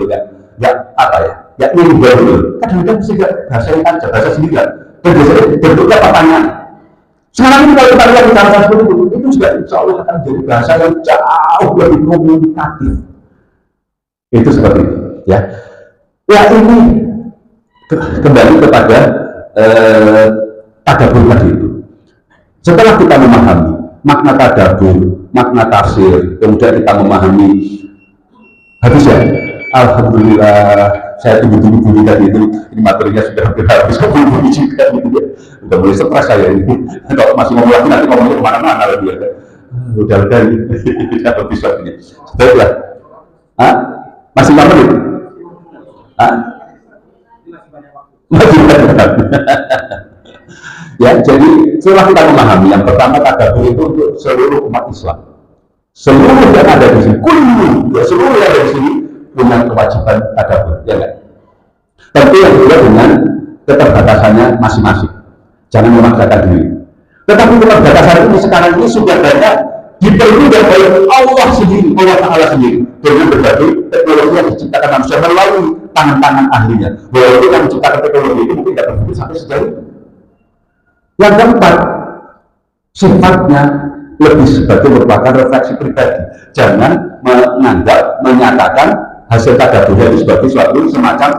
nggak apa ya, ya ini baru. Kadang-kadang mesti bahasa yang tajam, bahasa sindiran. Bentuknya pertanyaan. Sekarang ini kalau kita lihat bicara seperti itu juga insya Allah akan menjadi bahasa yang jauh lebih komunikatif. Itu seperti itu, ya. Ya ini kembali kepada tadabbur tadi itu. Setelah kita memahami makna tadabbur, makna tafsir, kemudian kita memahami habis ya. Alhamdulillah, saya tunggu tadi itu, ini materinya sudah hampir habis, kok belum juga gitu ya. Udah mulai stres saya ini. Kalau masih ngomong lagi nanti ngomongnya kemana-mana lagi ya. Udah ini, habis waktunya. Baiklah. Masih lama nih? Masih banyak waktu. Ya, jadi setelah kita memahami, yang pertama tadabbur itu untuk seluruh umat Islam. Seluruh yang ada di sini, seluruh yang ada di sini punya kewajiban tadabbur, ya enggak? Tentu yang kedua dengan keterbatasannya masing-masing. Jangan memaksakan diri. Tetapi keterbatasan ini sekarang ini sudah banyak dipermudah oleh Allah sendiri, Allah Ta'ala sendiri, dengan berbagai teknologi yang diciptakan manusia melalui tangan-tangan ahlinya. Walaupun yang menciptakan teknologi itu mungkin tidak berfungsi sampai sejauh itu. Yang keempat, sifatnya lebih sebagai merupakan refleksi pribadi. Jangan menganggap, menyatakan hasil tadabburnya itu sebagai suatu semacam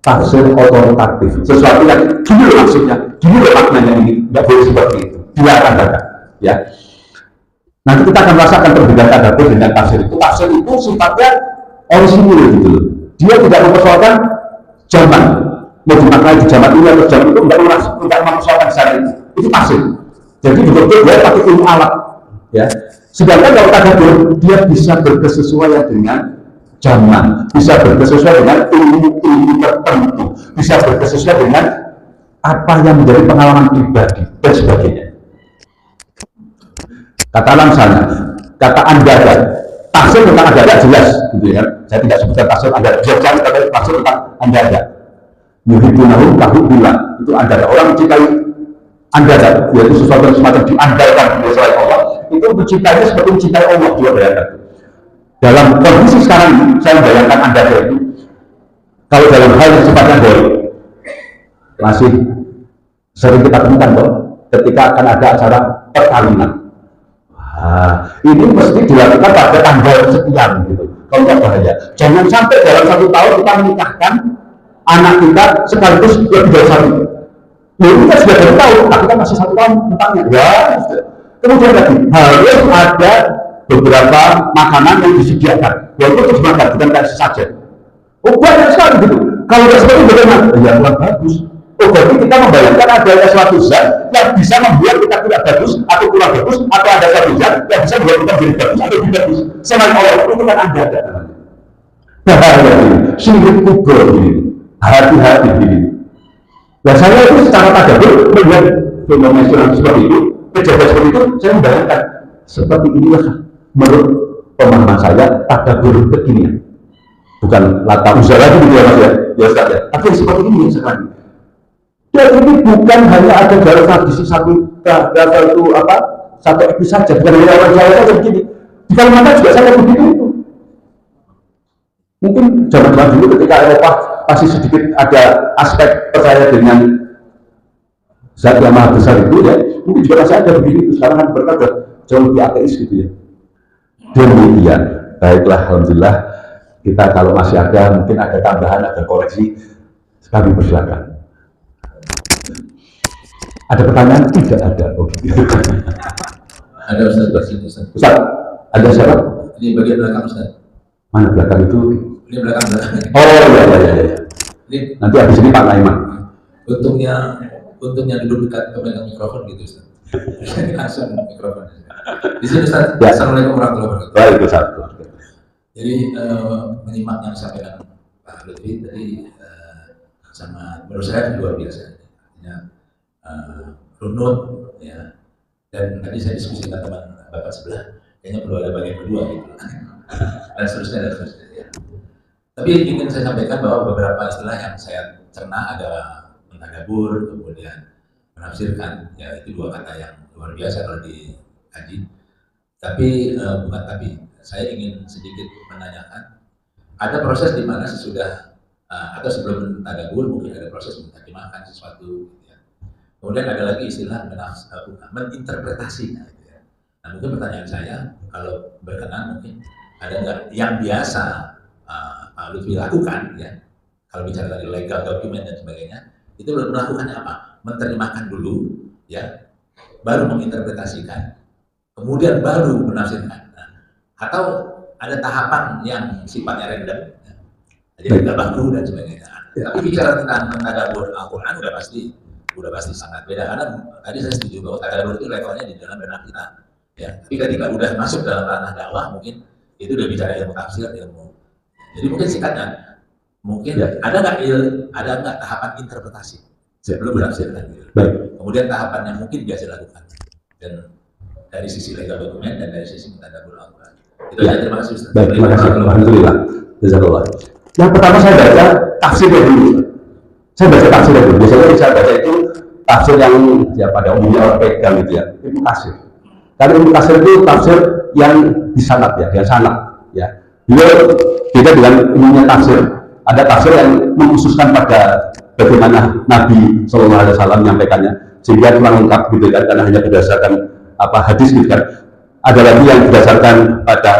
tafsir otoritatif, sesuatu yang gini loh maksudnya, gini loh maknanya ini, nggak boleh seperti itu. Dia akan datang, ya. Nanti kita akan merasakan perbedaan tadabbur dengan tafsir itu. Tafsir itu sifatnya orisinil gitu loh. Dia tidak mempersoalkan zaman, mau dimaknai di zaman ini atau zaman itu, tidak mempersoalkan sana itu tafsir. Jadi betul-betul dia pakai ilmu alat, ya. Sedangkan kalau tadabbur dia bisa berkesesuaian dengan zaman, bisa berkesesuaian dengan ilmu tertentu, bisa berkesesuaian dengan apa yang menjadi pengalaman pribadi dan sebagainya. Katakanlah misalnya, kata andada, tafsir tentang andada jelas, gitu ya. Saya tidak sebutkan tafsir andada, biasanya kata tafsir tentang andada. Yuhibunahum kahubullah, itu andada. Orang mencintai andada, yaitu sesuatu yang semacam diandalkan selain Allah, itu mencintainya seperti mencintai Allah juga bayangkan. Dalam kondisi sekarang ini, saya membayangkan andada itu, kalau dalam hal yang sifatnya baik, masih sering kita temukan loh, ketika akan ada acara perkawinan. Ini mesti dilakukan pada tanggal sekian gitu. Kalau nggak bahaya, jangan sampai dalam 1 tahun kita menikahkan anak kita sekaligus lebih dari 1. Ya kita sudah baru tahu, tapi kan masih 1 tahun tentangnya. Ya, kemudian lagi harus ada beberapa makanan yang disediakan. Ya itu terus makan, bukan kasih saja. Oh banyak sekali gitu. Kalau nggak seperti itu bagaimana? Ya kurang bagus. Oh berarti kita membayangkan ada suatu zat yang bisa membuat kita tidak bagus atau kurang bagus, atau ada suatu zat yang bisa membuat kita jadi bagus atau tidak bagus. Selain Allah itu kan ada. Bahaya ini, syirik kubur ini, hati-hati ini. Nah saya itu secara tadabbur melihat fenomena seperti itu, kejadian seperti itu, saya membayangkan seperti inilah menurut pemahaman saya tadabbur kekinian. Bukan lata usaha lagi gitu ya mas ya, ya Ustaz ya. Tapi seperti ini sekarang. Dan ini bukan hanya ada dalam tradisi satu satu episode saja, bukan hanya orang Jawa saja begini. Di Kalimantan juga saya begitu itu. Mungkin zaman dulu ketika Eropa masih sedikit ada aspek percaya dengan zat yang maha besar itu ya, mungkin juga masih ada begini. Sekarang kan mereka sudah jauh lebih ateis gitu ya. Demikian, baiklah, alhamdulillah. Kita kalau masih ada, mungkin ada tambahan, ada koreksi, kami persilakan. Ada pertanyaan? Tidak ada. Oke. Ada Ustaz. Ustaz, ada siapa? Ini bagian belakang Ustaz. Mana belakang itu? Ini belakang. Oh iya. Ini nanti habis ini Pak Naiman. Untungnya duduk dekat pemegang mikrofon gitu Ustaz. Langsung mikrofon. Di sini Ustaz. Ya. Assalamualaikum warahmatullahi wabarakatuh. Baik, Ustaz. Jadi menyimak yang disampaikan Pak Lutfi tadi sama menurut saya luar biasa. Ya, runut ya. Dan tadi saya diskusi dengan teman Bapak sebelah, kayaknya perlu ada bagian kedua gitu. Dan seterusnya. Ya. Tapi ingin saya sampaikan bahwa beberapa istilah yang saya cerna ada mentadabur, kemudian menafsirkan, ya itu dua kata yang luar biasa kalau dikaji. Tapi saya ingin sedikit menanyakan, ada proses di mana sesudah atau sebelum mentadabur mungkin ada proses menterjemahkan sesuatu, gitu ya. Kemudian ada lagi istilah menginterpretasi. Gitu ya. Nah mungkin pertanyaan saya, kalau berkenan mungkin ada nggak yang biasa Pak Lutfi lakukan ya, kalau bicara tadi legal dokumen dan sebagainya, itu melakukannya apa? Menerjemahkan dulu, ya, baru menginterpretasikan, kemudian baru menafsirkan. Nah, atau ada tahapan yang sifatnya random, ya. Jadi tidak baku dan sebagainya. Tapi bicara tentang tadabbur Al-Quran udah pasti sangat beda, karena tadi saya setuju bahwa tadabbur itu levelnya di dalam benak kita. Ya, tapi ketika udah masuk dalam ranah dakwah mungkin itu udah bicara ilmu tafsir, ilmu. Jadi mungkin singkatnya, mungkin ya. ada nggak tahapan interpretasi sebelum menafsirkan gitu. Baik. Kemudian tahapan yang mungkin biasa dilakukan dan dari sisi legal dokumen dan dari sisi mentadabbur Al-Quran. Itu ya. Terima kasih Ustaz. Baik, terima kasih. Alhamdulillah. Jazakallah. Yang pertama saya baca tafsirnya dulu. Saya baca tafsirnya dulu. Biasanya saya baca itu tafsir yang ya pada umumnya orang pegang gitu ya. Itu tafsir. Karena ilmu tafsir itu tafsir yang disanad ya, yang sanad ya. Beliau beda dengan ilmunya tafsir. Ada tafsir yang mengkhususkan pada bagaimana Nabi SAW menyampaikannya sehingga kurang lengkap gitu kan, karena hanya berdasarkan hadis gitu kan. Ada lagi yang berdasarkan pada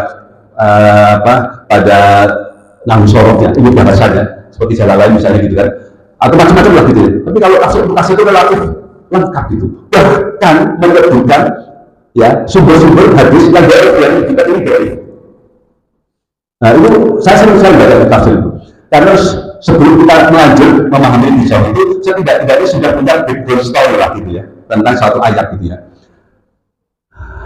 pada nahwu sorofnya, ini bahasanya seperti jalan lain misalnya gitu kan, atau macam-macam lah gitu ya. Tapi kalau tafsir itu relatif lengkap gitu, bahkan menyebutkan ya sumber-sumber hadis yang kita ini dari. Nah itu saya sering baca tafsir itu, karena sebelum kita melanjut memahami di jauh itu, setidaknya sudah punya background story lah gitu ya, tentang satu ayat gitu ya.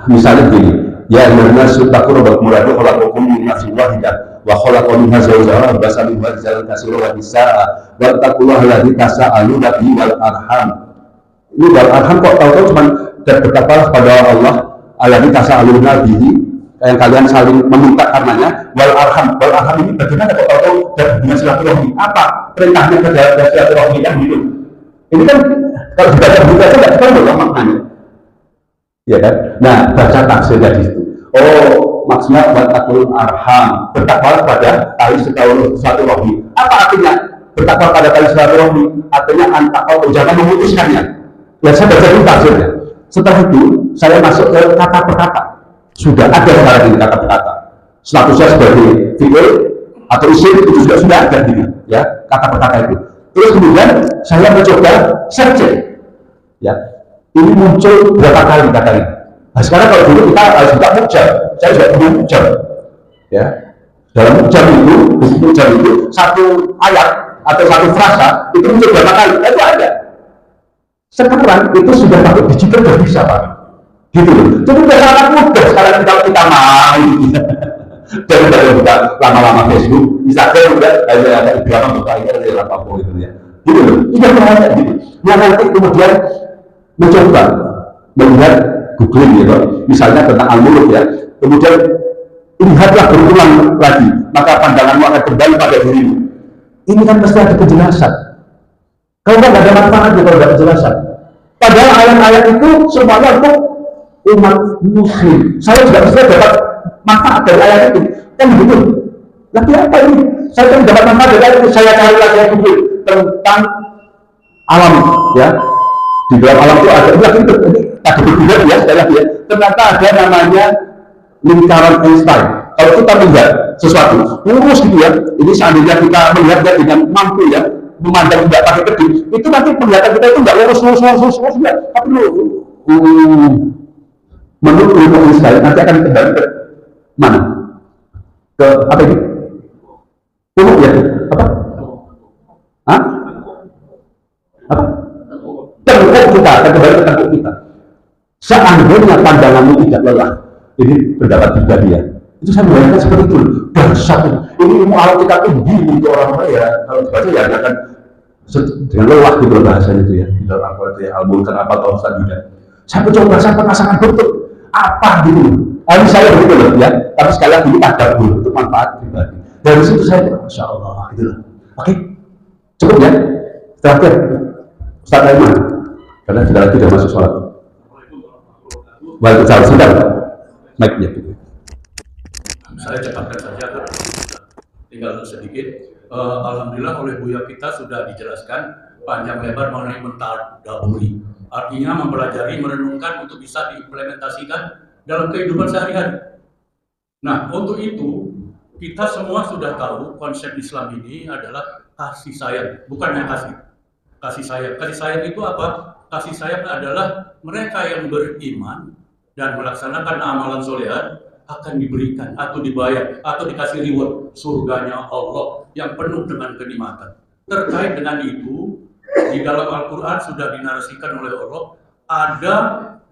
Misalnya begini, ya ayyuhan nasu taqu rabbakum alladzi khalaqakum min nafsin wahidah wa khalaqa minha zawjaha wa basa minhuma rijalan katsiran wa nisaa wattaqullaha alladzi tasaaluna bihi wal arham. Ini wal arham kok tahu-tahu cuma berkata pada Allah alladzi tasaaluna bihi, yang kalian saling meminta karenanya, wal arham ini bagaimana kok tahu-tahu dengan silaturahmi, apa perintahnya kepada silaturahmi yang gitu. Ini kan kalau dibaca buku aja nggak tahu loh maknanya. Ya kan? Nah, baca tafsirnya di situ. Oh, maksudnya wattaqul arham, bertakwa pada tali silaturahmi. Apa artinya bertakwa pada tali silaturahmi? Artinya antakau, jangan memutuskannya. Ya, saya baca dulu tafsirnya. Setelah itu, saya masuk ke kata per kata. Sudah ada sekarang ini kata per kata. Statusnya sebagai fi'il atau isim itu sudah ada gitu, ya, kata per kata itu. Terus kemudian saya mencoba searching. Ya. Ini muncul berapa kali kata ini. Nah sekarang kalau dulu kita harus buka mukjam, saya juga punya mukjam. Ya, dalam mukjam itu satu ayat atau satu frasa itu muncul berapa kali? Itu ada. Sekarang itu sudah pakai digital sudah bisa Pak. Gitu loh. Jadi sudah sangat mudah sekarang kalau kita mau. Daripada buka lama-lama Facebook, Instagram udah ada berapa buka ini ada apa gitu ya. Gitu loh. Sudah banyak gitu. Yang nanti kemudian mencoba melihat googling gitu, misalnya tentang al-muluk ya, kemudian lihatlah berulang lagi, maka pandanganmu akan kembali pada dirimu. Ini kan mesti ada penjelasan. Kalau nggak ada manfaatnya kalau ada penjelasan. Padahal ayat-ayat itu semuanya untuk umat muslim. Saya juga bisa dapat manfaat dari ayat itu. Kan begitu. Tapi apa ini? Saya kan dapat manfaat dari ayat itu. Saya cari lagi ayat itu tentang alam, ya. Di dalam alam itu ada ini tadi berbeda ya, sekali lagi ya. Ternyata ada namanya lingkaran Einstein. Kalau kita melihat sesuatu lurus gitu ya, ini seandainya kita melihatnya dengan mampu ya, memandang tidak pakai kedip, itu nanti penglihatan kita itu nggak lurus ya, tapi menurut ilmu Einstein nanti akan kembali ke mana? Ke apa ini? Tunggu ya, apa? Hah? Apa? Tengkuk kita, akan kembali ke tengkuk kita. Seandainya pandanganmu tidak lelah, ini pendapat pribadi ya. Itu saya membayangkan seperti itu. Dahsyat ini ilmu alam kita tinggi untuk orang-orang ya. Kalau dibaca ya akan dengan lelah gitu bahasanya itu ya. Di dalam Al-Quran itu ya, Al-Mulkan apa atau selanjutnya. Saya mencoba, saya merasakan betul apa gitu. Ini saya begitu loh ya. Tapi sekali lagi ini ada itu manfaat pribadi. Dari situ saya, Masya Allah gitu loh. Oke, cukup ya. Terakhir, Ustaz Aiman, karena sudah lagi sudah masuk sholat. Waalaikumsalam, sudah. Mic-nya gitu. Saya cepatkan saja karena tinggal sedikit. Alhamdulillah oleh Buya kita sudah dijelaskan panjang lebar mengenai mentadaburi. Artinya mempelajari, merenungkan untuk bisa diimplementasikan dalam kehidupan sehari-hari. Nah, untuk itu kita semua sudah tahu konsep Islam ini adalah kasih sayang, bukan yang kasih sayang. Kasih sayang itu apa? Kasih sayang adalah mereka yang beriman dan melaksanakan amalan solehan akan diberikan atau dibayar atau dikasih reward surganya Allah yang penuh dengan kenikmatan. Terkait dengan itu, di dalam Al-Quran sudah dinarasikan oleh Allah, ada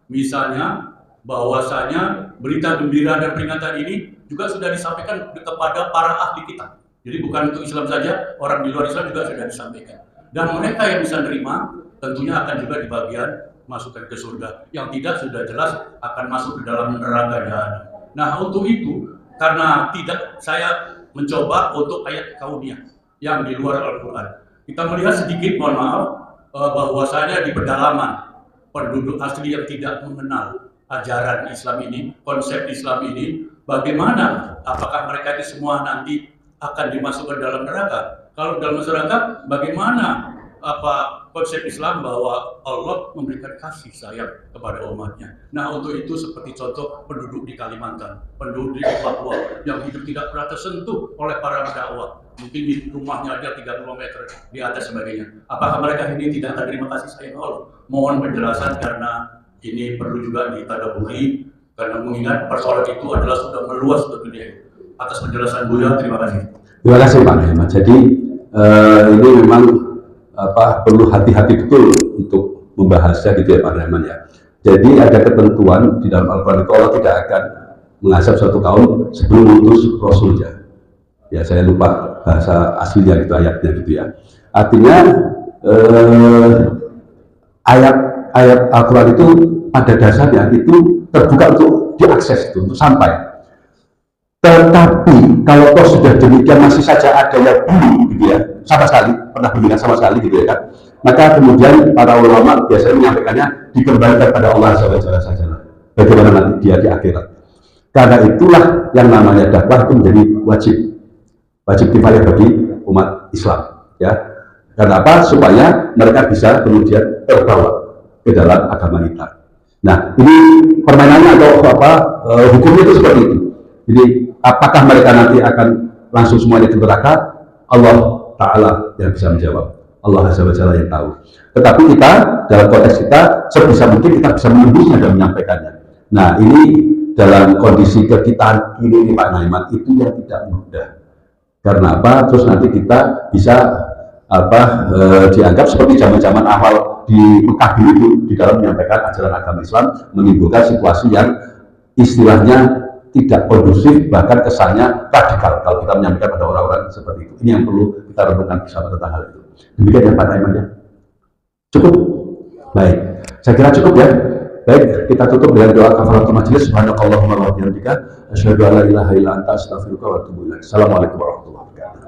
misalnya bahwasanya berita gembira dan peringatan ini juga sudah disampaikan kepada para ahli kita. Jadi bukan untuk Islam saja, orang di luar Islam juga sudah disampaikan. Dan mereka yang bisa menerima tentunya akan juga di bagian masukkan ke surga. Yang tidak sudah jelas akan masuk ke dalam neraka jahanam. Nah, untuk itu, karena tidak, saya mencoba untuk ayat kauniyah yang di luar Al-Quran. Kita melihat sedikit, mohon maaf, bahwasanya di pedalaman penduduk asli yang tidak mengenal ajaran Islam ini, konsep Islam ini, bagaimana, apakah mereka itu semua nanti akan dimasukkan dalam neraka? Kalau dalam masyarakat, bagaimana konsep Islam bahwa Allah memberikan kasih sayang kepada umatnya. Nah, untuk itu seperti contoh penduduk di Kalimantan, penduduk di Papua yang hidup tidak pernah tersentuh oleh para pendakwah. Mungkin di rumahnya ada 3 km di atas sebagainya. Apakah mereka ini tidak akan terima kasih sayang Allah? Mohon penjelasan karena ini perlu juga ditadaburi karena mengingat persoalan itu adalah sudah meluas ke dunia. Atas penjelasan Buya, terima kasih. Terima kasih Pak Ahmad. Jadi ini memang perlu hati-hati betul untuk membahasnya gitu ya Pak Rahman ya. Jadi ada ketentuan di dalam Al-Quran itu Allah tidak akan mengazab suatu kaum sebelum mengutus Rasulnya. Ya saya lupa bahasa aslinya gitu ayatnya gitu ya. Artinya ayat Al-Quran itu pada dasarnya itu terbuka untuk diakses itu, untuk sampai. Tetapi kalau toh sudah demikian masih saja ada yang belum gitu ya, sama sekali, pernah mendengar sama sekali gitu ya kan, maka kemudian para ulama biasanya menyampaikannya dikembalikan pada Allah SWT saja lah, bagaimana nanti dia di akhirat. Karena itulah yang namanya dakwah itu menjadi wajib kifayah bagi umat Islam ya. Karena apa? Supaya mereka bisa kemudian terbawa ke dalam agama kita. Nah, ini permainannya atau hukumnya itu seperti itu. Jadi apakah mereka nanti akan langsung semuanya ke neraka? Allah Ta'ala yang bisa menjawab. Allah Azza wa Jalla yang tahu. Tetapi kita dalam konteks kita sebisa mungkin kita bisa menembusnya dan menyampaikannya. Nah, ini dalam kondisi kekitaan ini Pak Naiman itu yang tidak mudah. Karena apa? Terus nanti kita bisa dianggap seperti zaman-zaman awal di Mekah dulu itu di dalam menyampaikan ajaran agama Islam, menimbulkan situasi yang istilahnya tidak kondusif, bahkan kesannya radikal kalau kita menyampaikan pada orang-orang seperti itu. Ini yang perlu kita renungkan bersama tentang hal itu. Demikian ya Pak Naiman ya. Cukup? Baik, saya kira cukup ya. Baik, kita tutup dengan doa kafaratul majelis. Subhanakallahumma wa bihamdika asyhadu an la ilaha illa anta astaghfiruka wa atubu ilaik. Assalamualaikum warahmatullahi wabarakatuh.